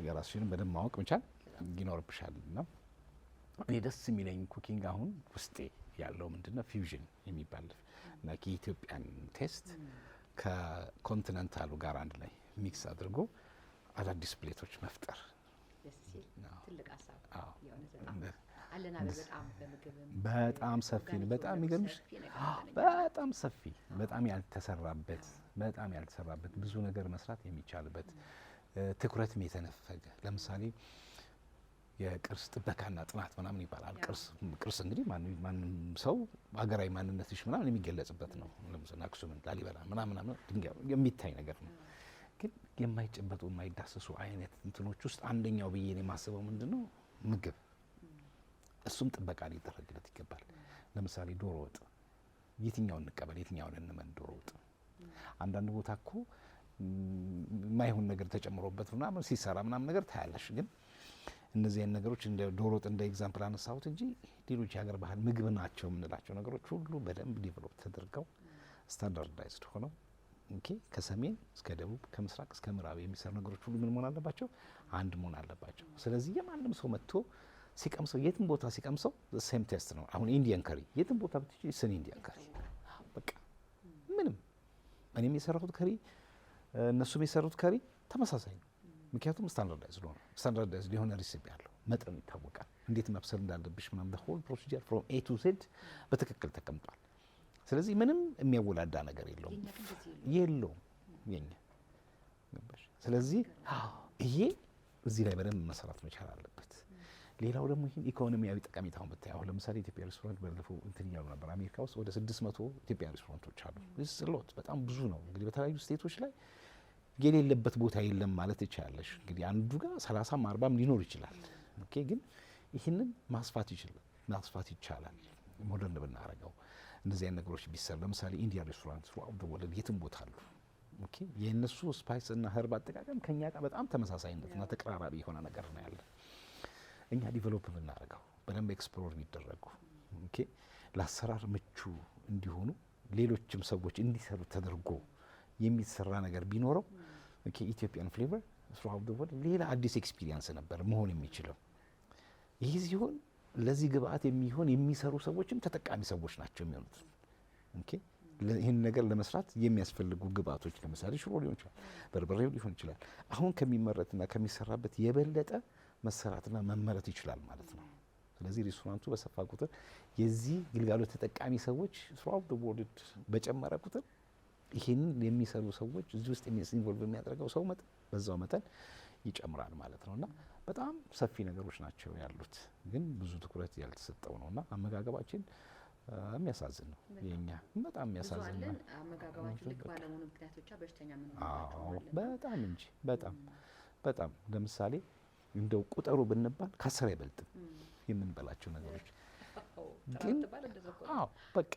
የራስሽን በደንብ ማወቅ መቻል ይኖርብሻል። እና እኔ ደስ የሚለኝ ኩኪንግ አሁን ውስጤ ያለው ምንድነው ፊውዥን የሚባል እና የኢትዮጵያን ቴስት ከኮንቲኔንታሉ ጋር አንድ ላይ ሚክስ አድርጎ አዳዲስ ፕሌቶች መፍጠር ትልቅ ሀሳብ አለና በጣም ሰፊ ነው። በጣም የሚገርምሽ በጣም ሰፊ በጣም ያልተሰራበት ብዙ ነገር መስራት የሚቻልበት ትኩረትም የተነፈገ ለምሳሌ የቅርስ ጥበቃና ጥናት ምናምን ይባላል። ቅርስ እንግዲህ ማንም ሰው ሀገራዊ ማንነትሽ ምናምን የሚገለጽበት ነው። ለምሳሌ አክሱምን፣ ላሊበላ ምናምን ድንጋይ የሚታይ ነገር ነው። ግን የማይጨበጡ የማይዳሰሱ አይነት እንትኖች ውስጥ አንደኛው ብዬ ነው የማስበው ምንድነው ምግብ። እሱም ጥበቃ ሊደረግለት ይገባል። ለምሳሌ ዶሮ ወጥ የትኛውን እንቀበል የትኛውን እንመን? ዶሮ ወጥ አንዳንድ ቦታ እኮ የማይሆን ነገር ተጨምሮበት ምናምን ሲሰራ ምናምን ነገር ታያለሽ። ግን እነዚህ አይነት ነገሮች እንደ ዶሮ ወጥ እንደ ኤግዛምፕል አነሳሁት እንጂ ሌሎች የሀገር ባህል ምግብ ናቸው የምንላቸው ነገሮች ሁሉ በደንብ ዲቨሎፕ ተደርገው ስታንዳርዳይዝድ ሆነው ከሰሜን እስከ ደቡብ ከምስራቅ እስከ ምዕራብ የሚሰሩ ነገሮች ሁሉ ምን መሆን አለባቸው? አንድ መሆን አለባቸው። ስለዚህ የማንም ሰው መጥቶ ሲቀምሰው የትም ቦታ ሲቀምሰው ሴም ቴስት ነው። አሁን ኢንዲያን ከሪ የትም ቦታ ብትሄጂ ስን ኢንዲያን ከሪ በቃ ምንም እኔም የሰራሁት ከሪ እነሱም የሰሩት ከሪ ተመሳሳይ ነው። ምክንያቱም ስታንዳርዳይዝድ የሆነ ሪሲፒ ያለው መጠኑ ይታወቃል። እንዴት መብሰል እንዳለብሽ ምናምን the whole procedure from A to Z በትክክል ተቀምጧል። ስለዚህ ምንም የሚያወላዳ ነገር የለውም የኛ። ስለዚህ ይሄ እዚህ ላይ በደንብ መሰራት መቻል አለበት። ሌላው ደግሞ ይህን ኢኮኖሚያዊ ጠቀሜታውን ብታይ አሁን ለምሳሌ ኢትዮጵያ ሬስቶራንት ባለፈው እንትን እያሉ ነበር። አሜሪካ ውስጥ ወደ 600 ኢትዮጵያ ሬስቶራንቶች አሉ። ሎት በጣም ብዙ ነው። እንግዲህ በተለያዩ ስቴቶች ላይ የሌለበት ቦታ የለም ማለት ይቻላልሽ። እንግዲህ አንዱ ጋር 30ም 40ም ሊኖር ይችላል። ኦኬ ግን ይህንን ማስፋት ይቻላል ሞደርን ብናረገው እንደዚህ አይነት ነገሮች ቢሰሩ። ለምሳሌ ኢንዲያ ሬስቶራንት ወለድ የትም ቦታ አሉ። ኦኬ የእነሱ ስፓይስ እና ህርብ አጠቃቀም ከኛ ጋር በጣም ተመሳሳይነትና ተቀራራቢ የሆነ ነገር ነው ያለ። እኛ ዲቨሎፕ ብናደርገው በደንብ ኤክስፕሎር ቢደረጉ ለአሰራር ምቹ እንዲሆኑ ሌሎችም ሰዎች እንዲሰሩ ተደርጎ የሚሰራ ነገር ቢኖረው ኢትዮጵያን ፍሌቨር ስራው ደወል ሌላ አዲስ ኤክስፒሪየንስ ነበር መሆን የሚችለው። ይህ ሲሆን ለዚህ ግብአት የሚሆን የሚሰሩ ሰዎችም ተጠቃሚ ሰዎች ናቸው የሚሆኑት። ይህን ነገር ለመስራት የሚያስፈልጉ ግብአቶች ለምሳሌ ሽሮ ሊሆን ይችላል፣ በርበሬው ሊሆን ይችላል። አሁን ከሚመረትና ከሚሰራበት የበለጠ መሰራትና መመረት ይችላል ማለት ነው። ስለዚህ ሬስቶራንቱ በሰፋ ቁጥር የዚህ ግልጋሎት ተጠቃሚ ሰዎች ስራው ደወልድ በጨመረ ቁጥር ይህንን የሚሰሩ ሰዎች እዚህ ውስጥ ኢንቮልቭ የሚያደርገው ሰው መጠን በዛው መጠን ይጨምራል ማለት ነውና በጣም ሰፊ ነገሮች ናቸው ያሉት፣ ግን ብዙ ትኩረት ያልተሰጠው ነውና አመጋገባችን የሚያሳዝን ነው። የኛ በጣም የሚያሳዝን ነው። አመጋገባችን ልክ ባለመሆኑ ምክንያት ብቻ በሽተኛ ምን በጣም እንጂ በጣም ለምሳሌ እንደው ቁጥሩ ብንባል ከ10 አይበልጥም የምንበላቸው ነገሮች። ግን በቃ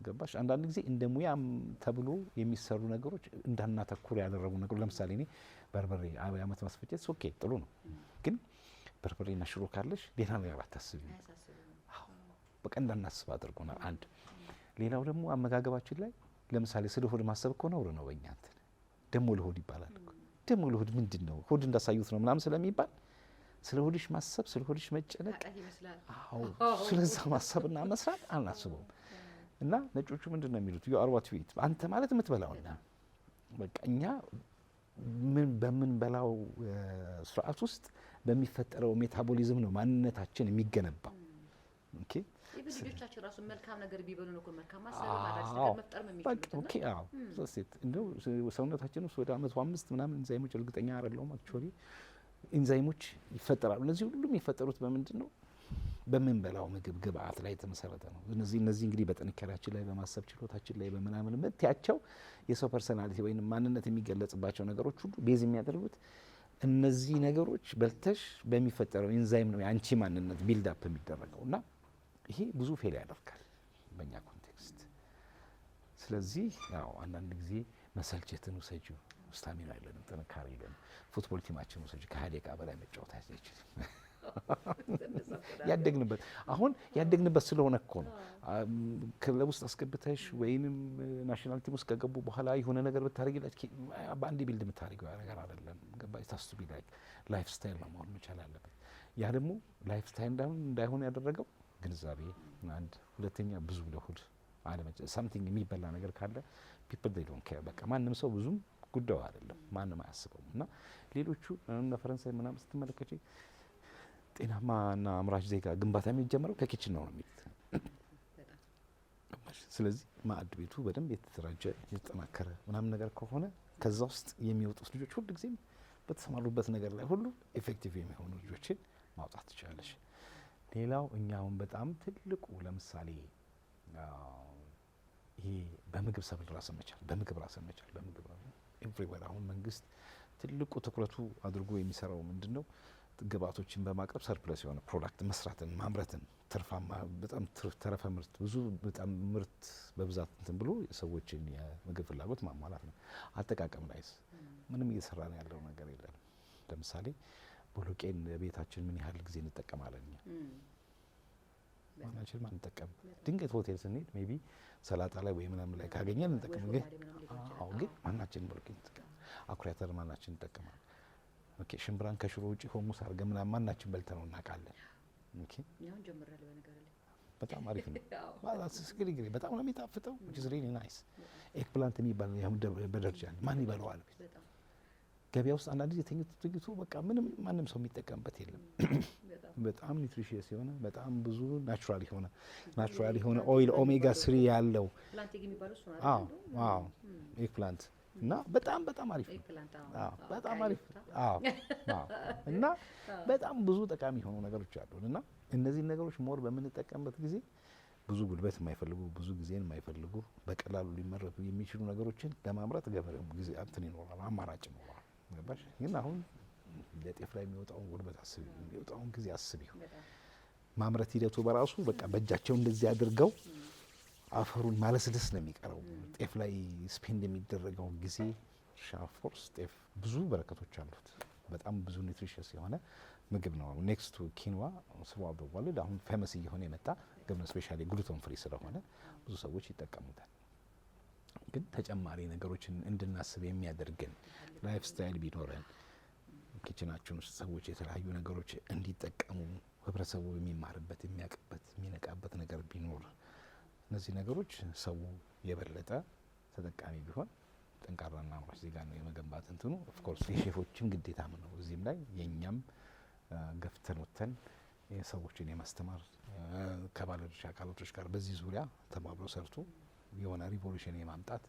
ገባሽ አንዳንድ ጊዜ እንደ ሙያም ተብሎ የሚሰሩ ነገሮች እንዳናተኩር ያደረጉ ነገሮች። ለምሳሌ እኔ በርበሬ ዓመት ማስፈጨት ኦኬ ጥሩ ነው፣ ግን በርበሬና ሽሮ ካለሽ ሌላ ነገር አታስቢ። በቃ እንዳናስብ አድርጎናል። አንድ ሌላው ደግሞ አመጋገባችን ላይ ለምሳሌ ስለ ሆድ ማሰብ እኮ ነውር ነው በእኛ እንትን። ደሞ ለሆድ ይባላል እኮ ደሞ ለሆድ ምንድን ነው ሆድ እንዳሳዩት ነው ምናምን ስለሚባል ስለ ሆድሽ ማሰብ ስለ ሆድሽ መጨነቅ፣ ስለዛ ማሰብና መስራት አናስበውም። እና ነጮቹ ምንድን ነው የሚሉት ዩ አር ዋት ዩ ኢት አንተ ማለት የምትበላው ነው። በቃ እኛ በምንበላው ስርዓት ውስጥ በሚፈጠረው ሜታቦሊዝም ነው ማንነታችን የሚገነባው። ኦኬ ልጆቻችን ራሱ መልካም ነገር ቢበሉ ነው መልካም ማሰብ ማድረግ መፍጠር የሚችሉት። ኦኬ አዎ ሶስት እንደው ሰውነታችን ውስጥ ወደ 105 ምናምን ኢንዛይሞች እርግጠኛ አይደለሁም አክቹዋሊ ኢንዛይሞች ይፈጠራሉ። እነዚህ ሁሉ የሚፈጠሩት በምንድን ነው? በምንበላው ምግብ ግብአት ላይ የተመሰረተ ነው። እነዚህ እንግዲህ በጥንካሬያችን ላይ በማሰብ ችሎታችን ላይ በምናምን የምትያቸው የሰው ፐርሰናሊቲ ወይም ማንነት የሚገለጽባቸው ነገሮች ሁሉ ቤዝ የሚያደርጉት እነዚህ ነገሮች በልተሽ በሚፈጠረው ኢንዛይም ነው የአንቺ ማንነት ቢልድ አፕ የሚደረገው እና ይሄ ብዙ ፌል ያደርጋል በእኛ ኮንቴክስት። ስለዚህ ያው አንዳንድ ጊዜ መሰልቸትን ውሰጂው፣ ስታሚና የለንም፣ ጥንካሬ የለንም። ፉትቦል ቲማችን ውሰጂ ከ20 ደቂቃ በላይ መጫወት አይችልም። ያደግንበት ስለሆነ እኮ ነው። ክለብ ውስጥ አስገብተሽ ወይንም ናሽናል ቲም ውስጥ ከገቡ በኋላ የሆነ ነገር ብታደርጊላችሁ በአንድ ቢልድ የምታደርጊው ነገር አይደለም። ገባሽ? ታስቱ ቢ ላይፍ ስታይል ነው መሆን መቻል ያለበት። ያ ደግሞ ላይፍ ስታይል እንዳይሆን ያደረገው ግንዛቤ አንድ፣ ሁለተኛ ብዙ ለሆድ ሳምቲንግ የሚበላ ነገር ካለ ፒፕል ዴይ ዶንት ኬር። በቃ ማንም ሰው ብዙም ጉዳዩ አይደለም፣ ማንም አያስበውም። እና ሌሎቹ እንደ ፈረንሳይ ምናምን ስትመለከች ጤናማና አምራች ዜጋ ግንባታ የሚጀምረው ከኪችን ነው የሚሉት። ስለዚህ ማዕድ ቤቱ በደንብ የተደራጀ የተጠናከረ ምናምን ነገር ከሆነ ከዛ ውስጥ የሚወጡት ልጆች ሁሉ ጊዜም በተሰማሩበት ነገር ላይ ሁሉ ኤፌክቲቭ የሚሆኑ ልጆችን ማውጣት ትችላለሽ። ሌላው እኛውን በጣም ትልቁ ለምሳሌ ይሄ በምግብ ሰብል ራስን መቻል፣ በምግብ ኤቭሪዌር አሁን መንግስት ትልቁ ትኩረቱ አድርጎ የሚሰራው ምንድነው? ግብአቶችን በማቅረብ ሰርፕለስ የሆነ ፕሮዳክት መስራትን፣ ማምረትን፣ ትርፋማ በጣም ተረፈ ምርት ብዙ በጣም ምርት በብዛት እንትን ብሎ የሰዎችን የምግብ ፍላጎት ማሟላት ነው። አጠቃቀም ላይስ ምንም እየሰራ ነው ያለው ነገር የለም። ለምሳሌ ቦሎቄን ቤታችን ምን ያህል ጊዜ እንጠቀማለን? እኛ ማናችን አንጠቀም። ድንገት ሆቴል ስንሄድ ሜቢ ሰላጣ ላይ ወይ ምናምን ላይ ካገኘን እንጠቀም። ግን ማናችን ቦሎቄ እንጠቀም? አኩሪ አተር ማናችን እንጠቀማለን? ኦኬ ሽምብራን ከሽሮ ውጪ ሆሙስ አድርገን ምናምን ማናችን በልተነው እናውቃለን? ኦኬ ያው ጀምራለሁ በነገር ላይ በጣም አሪፍ ነው። ግሪግሪ በጣም ነው የሚጣፍጠው። which is really nice ኤግ ፕላንት የሚባል ያው በደረጃ ማን ይበላዋል? ገበያ ውስጥ አንዳንድ ጊዜ ተኝቶ በቃ ማንም ሰው የሚጠቀምበት የለም። በጣም ኒውትሪሽየስ የሆነ በጣም ብዙ ናቹራል የሆነ ኦይል ኦሜጋ 3 ያለው ኤግ ፕላንት እና በጣም አሪፍ በጣም አሪፍ እና በጣም ብዙ ጠቃሚ የሆኑ ነገሮች አሉ። እና እነዚህ ነገሮች ሞር በምንጠቀምበት ጊዜ ብዙ ጉልበት የማይፈልጉ ብዙ ጊዜን የማይፈልጉ በቀላሉ ሊመረቱ የሚችሉ ነገሮችን ለማምረት ገበሬው ጊዜ እንትን ይኖራል፣ አማራጭ ይኖራል። ገባሽ? ግን አሁን ለጤፍ ላይ የሚወጣውን ጉልበት አስቢ፣ የሚወጣውን ጊዜ አስቢው። ማምረት ሂደቱ በራሱ በቃ በእጃቸው እንደዚህ አድርገው አፈሩን ማለስለስ ነው የሚቀረው። ጤፍ ላይ ስፔንድ የሚደረገው ጊዜ ፎርስ ጤፍ ብዙ በረከቶች አሉት። በጣም ብዙ ኒውትሪሽስ የሆነ ምግብ ነው። ኔክስት ቱ ኪንዋ ስዋብ ወልድ አሁን ፌመስ እየሆነ የመጣ ግብነ ስፔሻሊ ግሉተን ፍሪ ስለሆነ ብዙ ሰዎች ይጠቀሙታል። ግን ተጨማሪ ነገሮችን እንድናስብ የሚያደርገን ላይፍ ስታይል ቢኖረን ኪችናችን ውስጥ ሰዎች የተለያዩ ነገሮች እንዲጠቀሙ ህብረተሰቡ የሚማርበት የሚያውቅበት የሚነቃበት ነገር ቢኖር እነዚህ ነገሮች ሰው የበለጠ ተጠቃሚ ቢሆን ጠንካራና አምራች ዜጋ ነው የመገንባት እንትኑ ኦፍኮርስ የሼፎችም ግዴታም ነው። እዚህም ላይ የእኛም ገፍተን ወጥተን የሰዎችን የማስተማር ከባለድርሻ አካላቶች ጋር በዚህ ዙሪያ ተባብሮ ሰርቶ የሆነ ሪቮሉሽን የማምጣት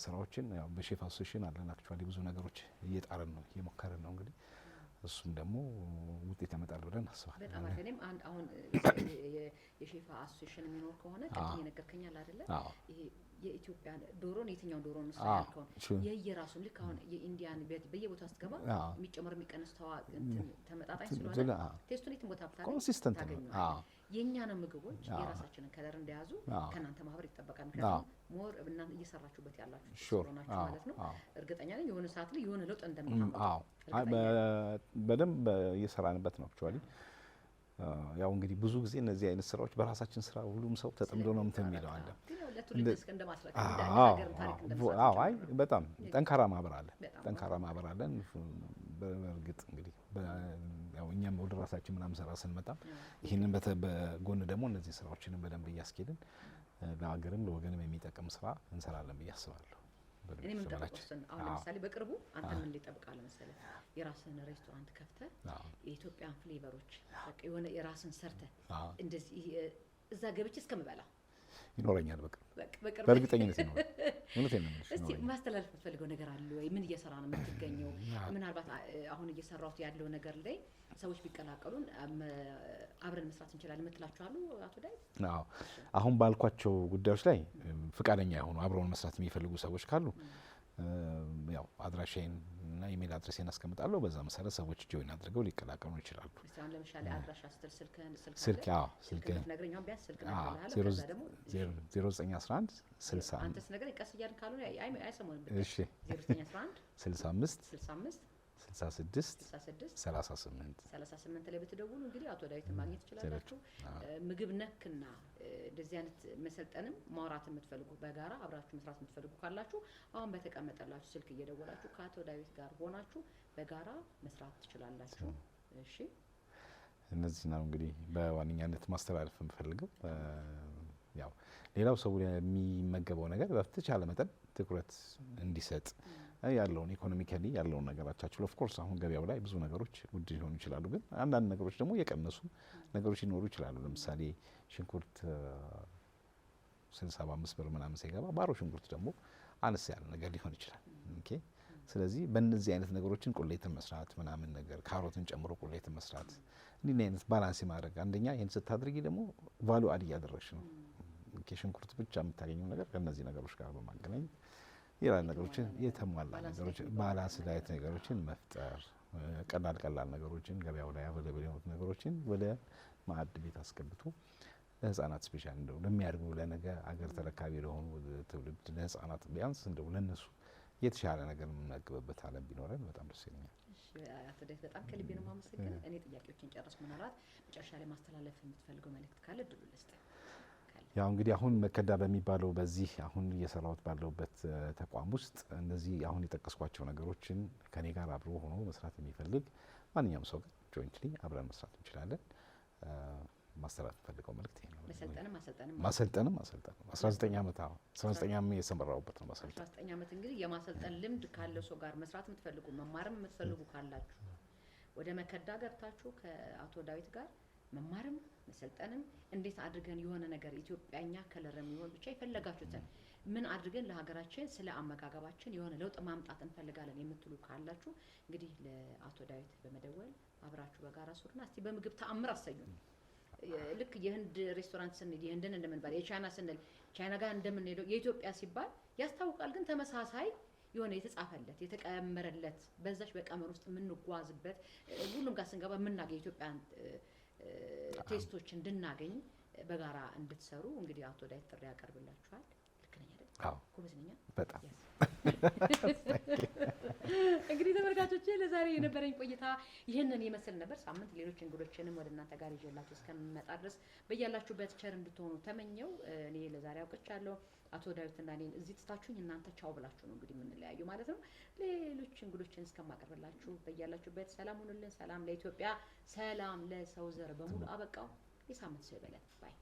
ስራዎችን ያው በሼፍ አሶሲዬሽን አለን። አክቹአሊ ብዙ ነገሮች እየጣረን ነው እየሞከረን ነው። እንግዲህ እሱም ደግሞ ውጤት ያመጣል ብለን አስባለን። በጣም አሪፍ። አንድ አሁን የሼፍ አሶሲዬሽን የሚኖር ከሆነ ቅድም የነገርከኛል አይደለ? ይሄ የኢትዮጵያ ዶሮን የትኛው ዶሮ ነው ሳይልከው የየራሱን ልክ አሁን የኢንዲያን በየቦታው ስትገባ የሚጨመር የሚቀነስ ተመጣጣኝ ስለሆነ ቴስቱን የትም ቦታ ብታገኝ ኮንሲስተንት ነው። የእኛን ምግቦች የራሳችንን ከለር እንደያዙ ከእናንተ ማህበር ይጠበቃል። ምክንያቱም ሞር እናንተ እየሰራችሁበት ያላችሁ ስለሆናችሁ ማለት ነው። እርግጠኛ ነኝ የሆነ ሰዓት ላይ የሆነ ለውጥ እንደምታመጡ። በደንብ እየሰራንበት ነው። አክቹዋሊ ያው እንግዲህ ብዙ ጊዜ እነዚህ አይነት ስራዎች በራሳችን ስራ ሁሉም ሰው ተጠምዶ ነው እንትን የሚለው አለ። አይ በጣም ጠንካራ ማህበር አለ፣ ጠንካራ ማህበር አለን። በእርግጥ እንግዲህ ያው እኛም ወደ ራሳችን ምናምን ስራ ስንመጣ ይህንን በጎን ደግሞ እነዚህ ስራዎችንም በደንብ እያስኬድን ለሀገርም ለወገንም የሚጠቅም ስራ እንሰራለን ብዬ አስባለሁ። እኔ ምን ጠብቀውስን አሁን ለምሳሌ በቅርቡ አንተ ምን ሊጠብቃለህ መሰለህ? የራስን ሬስቶራንት ከፍተህ የኢትዮጵያን ፍሌቨሮች በቃ የሆነ የራስን ሰርተህ እንደዚህ እዛ ገብቼ እስከምበላ ይኖረኛል። በቅርብ በእርግጠኝነት ይኖራል። እውነቴን ነው የምልሽ። እስቲ ማስተላለፍ የምትፈልገው ነገር አለ ወይ? ምን እየሰራ ነው የምትገኘው? ምናልባት አሁን እየሰራሁት ያለው ነገር ላይ ሰዎች ቢቀላቀሉን አብረን መስራት እንችላለን የምትላቸው አሉ አቶ ዳዊት? አዎ አሁን ባልኳቸው ጉዳዮች ላይ ፍቃደኛ የሆኑ አብረውን መስራት የሚፈልጉ ሰዎች ካሉ ያው አድራሻዬን እና ኢሜል አድሬሴን አስቀምጣለሁ። በዛ መሰረት ሰዎች ጆይን አድርገው ሊቀላቀሉ ይችላሉ። አሁን ለምሳሌ አድራሻ ስትል ስልክ ነግረኝ። አሁን ቢያንስ ስልክ ነግረሃለሁ። 0911 60 አንተስ ነገር ቀስ እያልን ካልሆነ አይሰሙንም። እሺ 0911 65 66 38 ላይ ብትደውሉ እንግዲህ አቶ ዳዊትን ማግኘት ትችላላችሁ። ምግብ ነክና እንደዚህ አይነት መሰልጠንም ማውራት የምትፈልጉ በጋራ አብራችሁ መስራት የምትፈልጉ ካላችሁ አሁን በተቀመጠላችሁ ስልክ እየደወላችሁ ከአቶ ዳዊት ጋር ሆናችሁ በጋራ መስራት ትችላላችሁ። እሺ እነዚህ ነው እንግዲህ በዋነኛነት ማስተላለፍ የምፈልገው። ያው ሌላው ሰው የሚመገበው ነገር በተቻለ መጠን ትኩረት እንዲሰጥ ያለውን ኢኮኖሚካሊ ያለውን ነገር አቻችሎ ኦፍ ኮርስ አሁን ገበያው ላይ ብዙ ነገሮች ውድ ሊሆኑ ይችላሉ፣ ግን አንዳንድ ነገሮች ደግሞ የቀነሱ ነገሮች ሊኖሩ ይችላሉ። ለምሳሌ ሽንኩርት 65 ብር ምናምን ሲገባ ባሮ ሽንኩርት ደግሞ አነስ ያለ ነገር ሊሆን ይችላል። ኦኬ ስለዚህ በእነዚህ አይነት ነገሮችን ቁሌትን መስራት ምናምን ነገር ካሮትን ጨምሮ ቁሌትን መስራት እንዲህ አይነት ባላንስ ማድረግ አንደኛ ይሄን ስታድርጊ ደግሞ ቫሉ አድ እያደረግሽ ነው። ኦኬ ሽንኩርት ብቻ የምታገኘው ነገር ከነዚህ ነገሮች ጋር በማገናኘት የራን ነገሮችን የተሟላ ነገሮችን ባላንስ ዳይት ነገሮችን መፍጠር ቀላል ነገሮችን ገበያው ላይ አቬለብል የሆኑ ነገሮችን ወደ ማዕድ ቤት አስገብቶ ለህፃናት ስፔሻል እንደው ለሚያድጉ ለነገ አገር ተረካቢ ለሆኑ ትውልድ ለህፃናት ቢያንስ እንደው ለነሱ የተሻለ ነገር የምናገበበት ዓለም ቢኖረን በጣም ደስ ይለኛል። እሺ አቶ ዳዊት በጣም ከልቤ ነው የማመሰግነው። እኔ ጥያቄዎችን ጨረስኩ። ምናልባት መጨረሻ ላይ ማስተላለፍ የምትፈልገው መልእክት ካለ እድሉ ልስጥ። ያው እንግዲህ አሁን መከዳ በሚባለው በዚህ አሁን እየሰራሁት ባለውበት ተቋም ውስጥ እነዚህ አሁን የጠቀስኳቸው ነገሮችን ከኔ ጋር አብሮ ሆኖ መስራት የሚፈልግ ማንኛውም ሰው ጋር ጆይንትሊ አብረን መስራት እንችላለን። ማስተላለፍ የምፈልገው መልእክት ይሄ ነው። ማሰልጠንም 19 ዓመት 19 ዓመት የሰመራውበት ነው። 19 ዓመት እንግዲህ የማሰልጠን ልምድ ካለው ሰው ጋር መስራት የምትፈልጉ መማርም የምትፈልጉ ካላችሁ ወደ መከዳ ገብታችሁ ከአቶ ዳዊት ጋር መማርም መሰልጠንም እንዴት አድርገን የሆነ ነገር ኢትዮጵያኛ ከለረም ይሆን ብቻ የፈለጋችሁትን ምን አድርገን ለሀገራችን ስለ አመጋገባችን የሆነ ለውጥ ማምጣት እንፈልጋለን የምትሉ ካላችሁ እንግዲህ ለአቶ ዳዊት በመደወል አብራችሁ በጋራ ሱርና እስቲ በምግብ ተአምር አሰኙን። ልክ የህንድ ሬስቶራንት ስንል የህንድን እንደምንባል የቻይና ስንል ቻይና ጋር እንደምንሄደው የኢትዮጵያ ሲባል ያስታውቃል፣ ግን ተመሳሳይ የሆነ የተጻፈለት የተቀመረለት በዛች በቀመር ውስጥ የምንጓዝበት ሁሉም ጋር ስንገባ የምናገኝ ኢትዮጵያን ቴስቶች እንድናገኝ በጋራ እንድትሰሩ እንግዲህ አቶ ዳዊት ጥሪ ያቀርብላችኋል። ልክ ነኝ አይደል? አዎ ጎበዝ ነኝ በጣም። እንግዲህ ተመልካቾቼ ለዛሬ የነበረኝ ቆይታ ይህንን ይመስል ነበር። ሳምንት ሌሎች እንግዶችንም ወደ እናንተ ጋር ይዤላችሁ እስከምመጣ ድረስ በያላችሁበት ቸር እንድትሆኑ ተመኘው። እኔ ለዛሬ አውቅቻለሁ። አቶ ዳዊትና እኔን እዚህ ትታችሁኝ እናንተ ቻው ብላችሁ ነው እንግዲህ የምንለያዩ ማለት ነው። ሌሎች እንግዶችን እስከማቀርብላችሁ በያላችሁበት ሰላም ሁኑልን። ሰላም ለኢትዮጵያ፣ ሰላም ለሰው ዘር በሙሉ። አበቃው። የሳምንት ሰው ይበለን ባይ